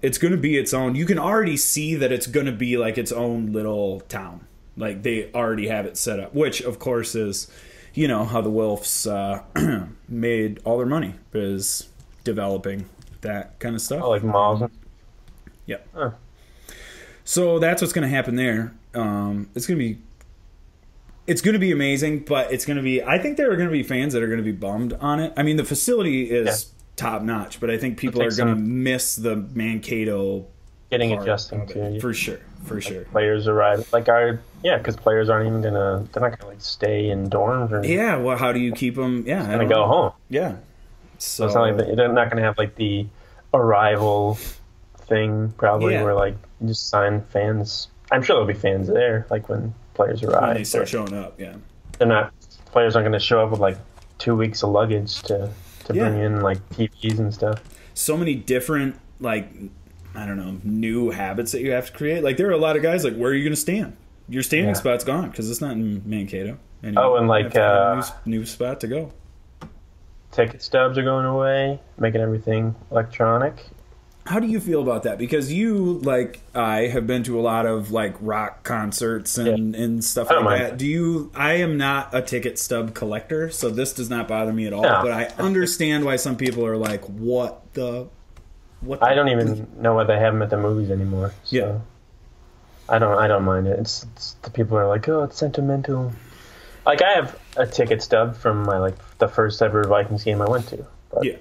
it's going to be its own. You can already see that it's going to be like its own little town. Like they already have it set up, which of course is. How the Wilfs made all their money is developing that kind of stuff. Oh, like malls? Yep. Huh. So that's what's going to happen there. It's going to be amazing, but it's going to be. I think there are going to be fans that are going to be bummed on it. I mean, the facility is top notch, but I think people are going to miss the Mankato. Getting adjusting to for sure. Players arrive because players aren't even they're not gonna like stay in dorms or well, how do you keep them? Yeah, they're gonna go home. Yeah, so it's not like they're not gonna have like the arrival thing probably where like you just sign fans. I'm sure there'll be fans there like when players arrive. When they start showing up, players aren't gonna show up with like 2 weeks of luggage to bring in like TVs and stuff. So many different like. I don't know, new habits that you have to create. Like, there are a lot of guys, like, where are you going to stand? Your standing spot's gone because it's not in Mankato anymore. Oh, and like new spot to go. Ticket stubs are going away, making everything electronic. How do you feel about that? Because you, like I, have been to a lot of, like, rock concerts and stuff like that. I am not a ticket stub collector, so this does not bother me at all. No. But I understand why some people are like, what I don't even know why they have them at the movies anymore. So. I don't mind it. It's the people are like, oh, it's sentimental. Like I have a ticket stub from my the first ever Vikings game I went to. But, yeah.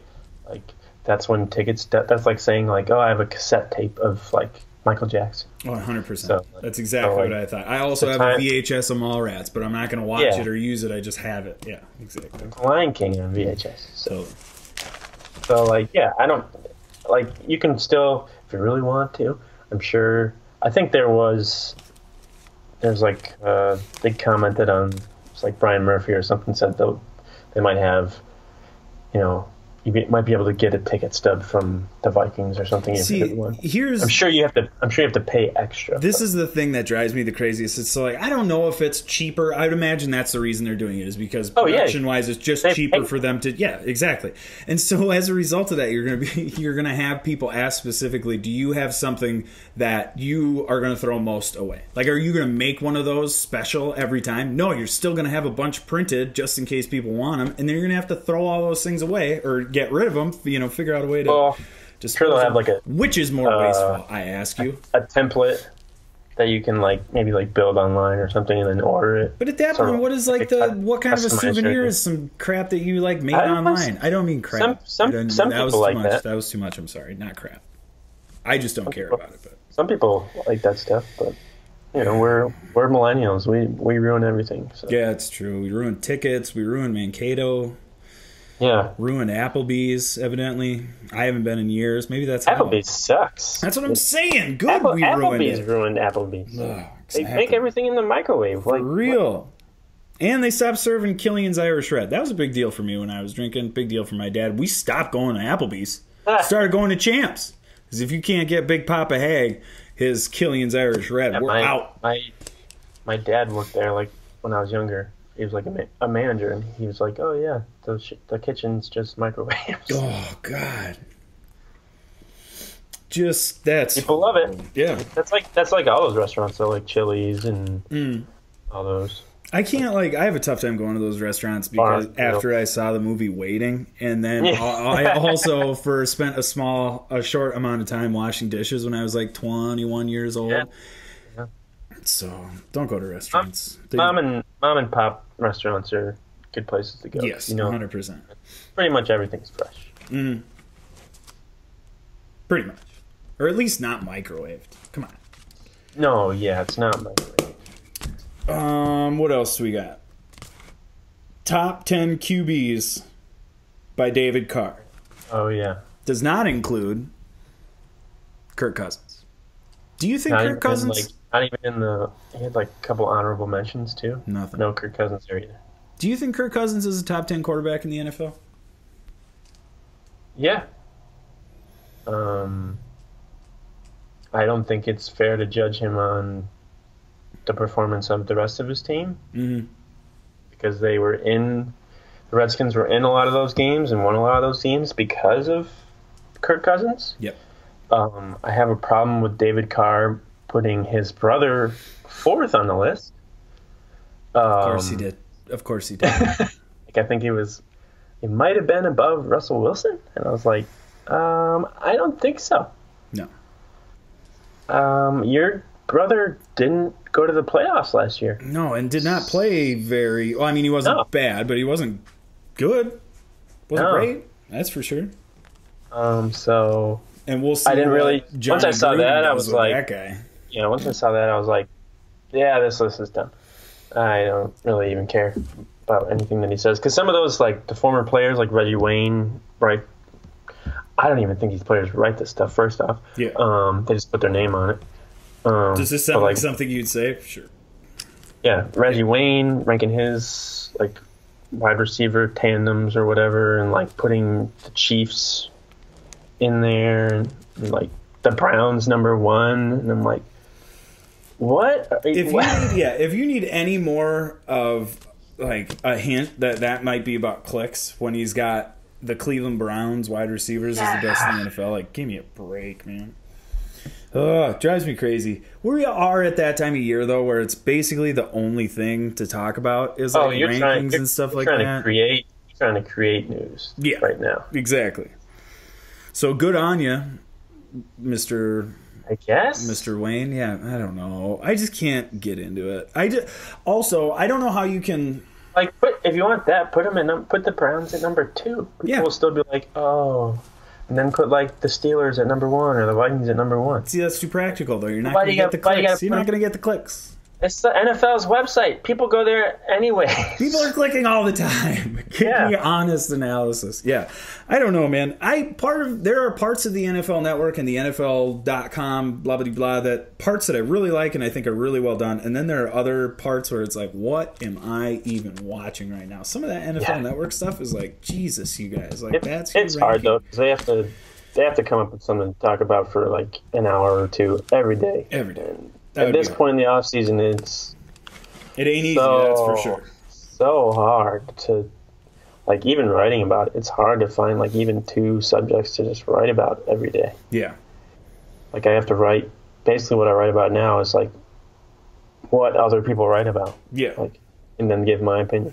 Like that's when tickets. That's like saying like, oh, I have a cassette tape of like Michael Jackson. 100%. So, that's exactly what I thought. I also have a VHS of Mallrats, but I'm not going to watch it or use it. I just have it. Yeah, exactly. Lion King on VHS. So like, yeah, I don't like. You can still, if you really want to. I'm sure. I think there's like they commented on. It's like Brian Murphy or something said they might have, you might be able to get a ticket stub from the Vikings or something. See, I'm sure you have to pay extra. This is the thing that drives me the craziest. It's like I don't know if it's cheaper. I'd imagine that's the reason they're doing it is because production-wise, it's just cheaper for them to. Yeah, exactly. And so as a result of that, you're gonna have people ask specifically, do you have something that you are gonna throw most away? Like, are you gonna make one of those special every time? No, you're still gonna have a bunch printed just in case people want them, and then you're gonna have to throw all those things away or get rid of them. Figure out a way to. Just sure they'll have like which is more wasteful, I ask you. A template that you can maybe build online or something and then order it. But at that point, what is what kind of a souvenir is some crap that you made online? I don't mean crap. Some people like that. That was too much. I'm sorry, not crap. I just don't care about it. But some people like that stuff, but we're millennials. We ruin everything. So. Yeah, it's true. We ruin tickets. We ruin Mankato. Yeah. Ruined Applebee's, evidently. I haven't been in years. Maybe that's Applebee's sucks. That's what I'm saying. Good, Applebee's ruined Applebee's. Ugh, exactly. They make everything in the microwave. For real. What? And they stopped serving Killian's Irish Red. That was a big deal for me when I was drinking. Big deal for my dad. We stopped going to Applebee's. Started going to Champs. Because if you can't get Big Papa Hag his Killian's Irish Red, we're out. My dad worked there when I was younger. He was like a manager, and he was like, "Oh yeah, the kitchen's just microwaves." Oh God, that's people love it. Yeah, that's like all those restaurants, so like Chili's and all those. I can't I have a tough time going to those restaurants because after I saw the movie Waiting, and then I also spent a short amount of time washing dishes when I was 21 years old. Yeah. So don't go to restaurants. Mom and pop restaurants are good places to go. Yes, 100%. Pretty much everything's fresh. Mm. Pretty much, or at least not microwaved. Come on. No, yeah, it's not microwaved. What else do we got? Top 10 QBs by David Carr. Oh yeah. Does not include Kirk Cousins. Do you think Kirk Cousins? Not even in the. He had a couple honorable mentions too. Nothing. No Kirk Cousins there either. Do you think Kirk Cousins is a top 10 quarterback in the NFL? Yeah. I don't think it's fair to judge him on the performance of the rest of his team. Mm-hmm. Because the Redskins were in a lot of those games and won a lot of those games because of Kirk Cousins. Yep. I have a problem with David Carr putting his brother fourth on the list. Of course he did. I think he might have been above Russell Wilson. And I was like, I don't think so. No. Your brother didn't go to the playoffs last year. No, and did not play very well. I mean, he wasn't bad, but he wasn't good. Wasn't great. That's for sure. So... And we'll see. I didn't really... Once I saw that, I was like... That guy. Once I saw that, I was like, yeah, this list is done. I don't really even care about anything that he says. Because some of those, the former players, like Reggie Wayne, right? I don't even think these players write this stuff, first off. Yeah. They just put their name on it. Does this sound like something you'd say? Sure. Yeah, Reggie Wayne ranking his, wide receiver tandems or whatever, and, putting the Chiefs in there, and the Browns number 1, and I'm like, what? If you need any more of a hint that might be about clicks when he's got the Cleveland Browns wide receivers as the best in the NFL, give me a break, man. It drives me crazy. We are at that time of year though, where it's basically the only thing to talk about is rankings and stuff like that. You're trying to create news right now. Exactly. So good on you. Mr. I guess Mr. Wayne. Yeah, I don't know. I just can't get into it. I don't know how you can if you want that, put the Browns at number 2. People will still be like, oh. And then put the Steelers at number 1 or the Vikings at number 1. See, that's too practical though. You're not going to get the clicks. You're not going to get the clicks. It's the NFL's website. People go there anyway. People are clicking all the time. Give me honest analysis. Yeah. I don't know, man. There are parts of the NFL Network and the NFL.com, blah, blah, blah, that parts that I really like and I think are really well done. And then there are other parts where it's like, what am I even watching right now? Some of that NFL Network stuff is like, Jesus, you guys. It's hard, though, because they have to come up with something to talk about for an hour or two every day. Every day. At this point in the off season, it ain't easy. That's for sure. So hard to even writing about it. It's hard to find even 2 subjects to just write about every day. Yeah. I have to write. Basically, what I write about now is what other people write about. Yeah. And then give my opinion.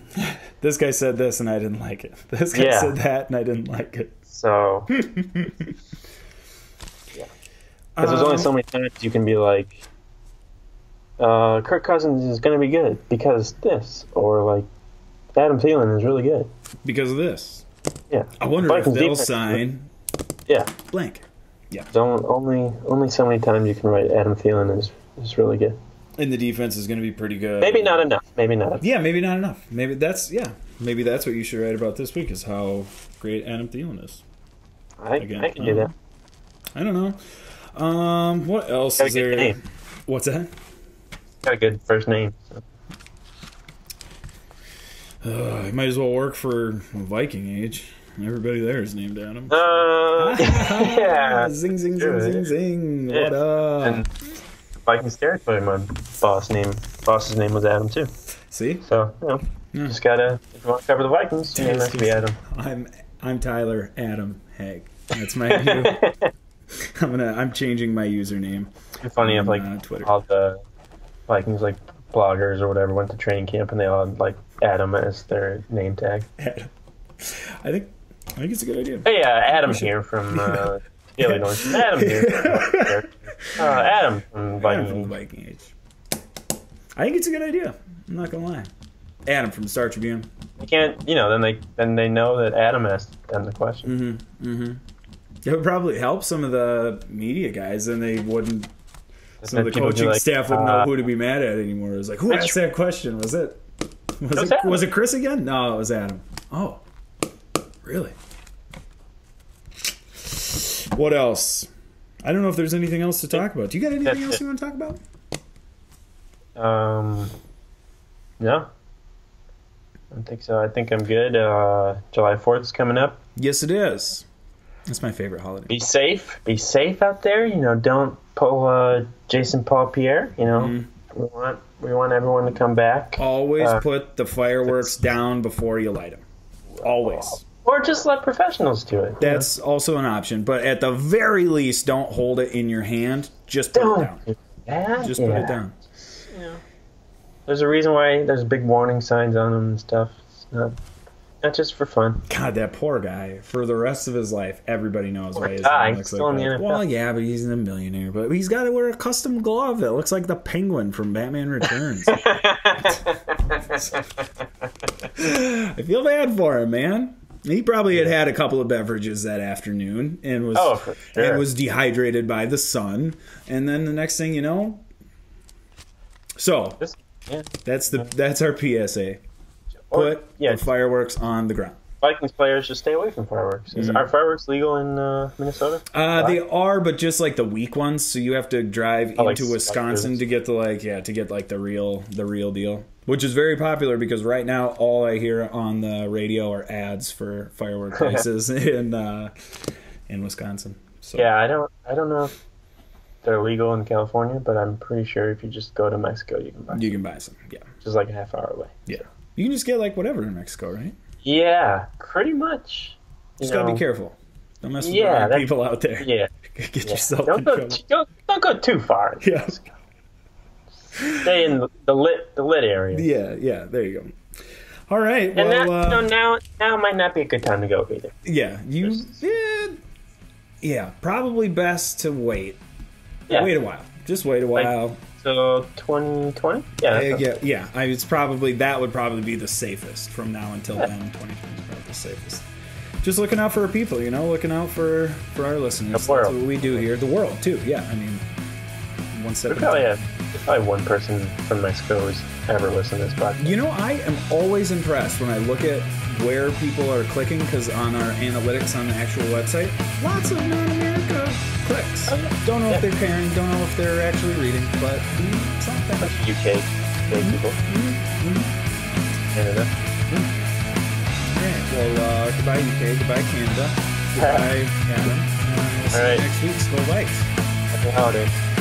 This guy said this and I didn't like it. This guy said that and I didn't like it. So. Yeah. Because there's only so many times you can be like. Kirk Cousins is going to be good because this, or Adam Thielen is really good because of this. Yeah, I wonder if they'll sign. Yeah, blank. Yeah, only so many times you can write Adam Thielen is really good, and the defense is going to be pretty good. Maybe not enough. Yeah, maybe not enough. Maybe that's what you should write about this week is how great Adam Thielen is. I can do that. I don't know. What else is there? Name. What's that? Got a good first name. You might as well work for Viking Age. Everybody there is named Adam. Yeah. Zing, zing, zing, zing, zing. Yeah. What up? And Vikings territory, my boss's name was Adam too. See? So, just gotta, if you want to cover the Vikings, your name has to be Adam. I'm Tyler Adam Haig. That's my new. I'm changing my username. It's funny if Twitter. All the Vikings bloggers or whatever went to training camp and they all had Adam as their name tag. Adam. I think it's a good idea. Hey, Adam here from Illinois. Adam here. Adam from Viking Age. I think it's a good idea. I'm not gonna lie. Adam from the Star Tribune. You can't, then they know that Adam asked them the question. It would probably help some of the media guys, and they wouldn't. Some of the coaching staff wouldn't know who to be mad at anymore. It was like, who asked that question? Was it Chris again? No, it was Adam. Oh, really? What else? I don't know if there's anything else to talk about. Do you got anything else you want to talk about? No. I don't think so. I think I'm good. July 4th is coming up. Yes, it is. That's my favorite holiday. Be safe. Be safe out there. Don't pull Jason Paul Pierre. We want everyone to come back. Always put the fireworks down before you light them. Always. Or just let professionals do it. That's also an option. But at the very least, don't hold it in your hand. Just put it down. Just put it down. There's a reason why there's big warning signs on them and stuff. It's not just for fun. God, that poor guy. For the rest of his life, everybody knows why his name looks like that. Well, yeah, but he's a millionaire. But he's got to wear a custom glove that looks like the Penguin from Batman Returns. I feel bad for him, man. He probably had a couple of beverages that afternoon and was dehydrated by the sun. And then the next thing you know, that's our PSA. Put the fireworks on the ground. Vikings players just stay away from fireworks. Are fireworks legal in Minnesota? They are, but just the weak ones. So you have to drive into Wisconsin to get the real deal, which is very popular because right now all I hear on the radio are ads for firework places in Wisconsin. So. Yeah, I don't know if they're legal in California, but I'm pretty sure if you just go to Mexico, you can buy some. You can buy some, yeah. Just a half hour away. Yeah. You can just get whatever in Mexico, right? Yeah, pretty much. Just gotta be careful. Don't mess with the people out there. Yeah. Get yourself in trouble. Don't go too far. Yeah. Stay in the lit area. Yeah. There you go. All right. And now might not be a good time to go either. Yeah. Yeah, probably best to wait. Yeah. Wait a while. Just wait a while. So 2020? Yeah. It's probably that would probably be the safest from now until then. 2020 is probably the safest. Just looking out for our people, looking out for our listeners. That's what we do here. The world too. Yeah, I mean, one step. There's probably one person from Mexico who's ever listened to this podcast. I am always impressed when I look at where people are clicking, because on our analytics on the actual website, lots of non-America clicks. Don't know if they're pairing, don't know if they're actually reading, but something. UK people. Canada. Alright, well, goodbye UK, goodbye Canada, goodbye Adam. We'll see you next week. Go Vikes. Happy holidays.